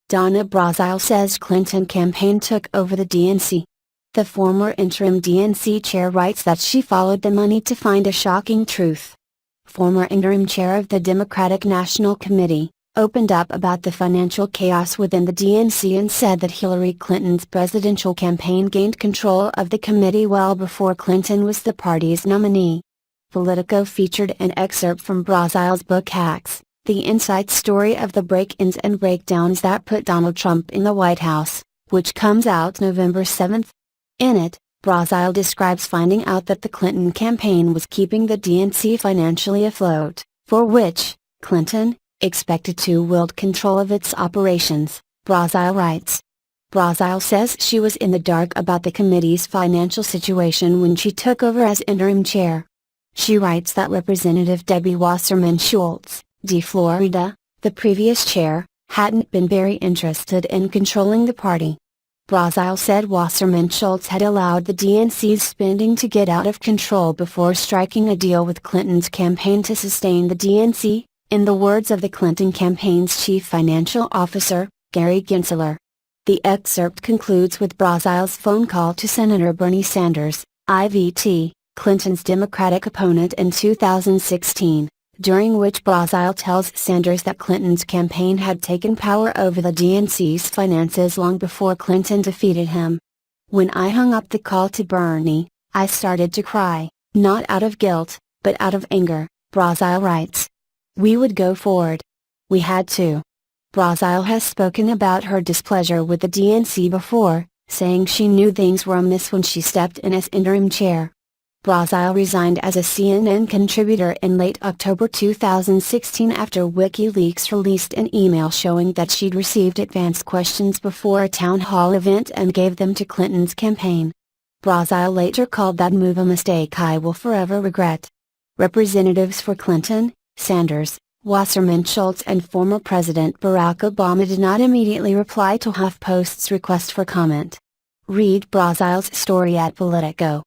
Donna Brazile says Clinton campaign took over the DNC. The former interim DNC chair writes that she followed the money to find a shocking truth. Former interim chair of the Democratic National Committee, opened up about the financial chaos within the DNC and said that Hillary Clinton's presidential campaign gained control of the committee well before Clinton was the party's nominee. Politico featured an excerpt from Brazile's book Hacks, the inside story of the break-ins and breakdowns that put Donald Trump in the White House, which comes out November 7. In it, Brazile describes finding out that the Clinton campaign was keeping the DNC financially afloat, for which, Clinton, expected to wield control of its operations, Brazile writes. Brazile says she was in the dark about the committee's financial situation when she took over as interim chair. She writes that Representative Debbie Wasserman Schultz, D. Florida, the previous chair, hadn't been very interested in controlling the party. Brazile said Wasserman Schultz had allowed the DNC's spending to get out of control before striking a deal with Clinton's campaign to sustain the DNC, in the words of the Clinton campaign's chief financial officer, Gary Gensler. The excerpt concludes with Brazile's phone call to Senator Bernie Sanders, IVT, Clinton's Democratic opponent in 2016, during which Brazile tells Sanders that Clinton's campaign had taken power over the DNC's finances long before Clinton defeated him. When I hung up the call to Bernie, I started to cry, not out of guilt, but out of anger, Brazile writes. We would go forward. We had to. Brazile has spoken about her displeasure with the DNC before, saying she knew things were amiss when she stepped in as interim chair. Brazile resigned as a CNN contributor in late October 2016 after WikiLeaks released an email showing that she'd received advanced questions before a town hall event and gave them to Clinton's campaign. Brazile later called that move a mistake I will forever regret. Representatives for Clinton, Sanders, Wasserman Schultz and former President Barack Obama did not immediately reply to HuffPost's request for comment. Read Brazile's story at Politico.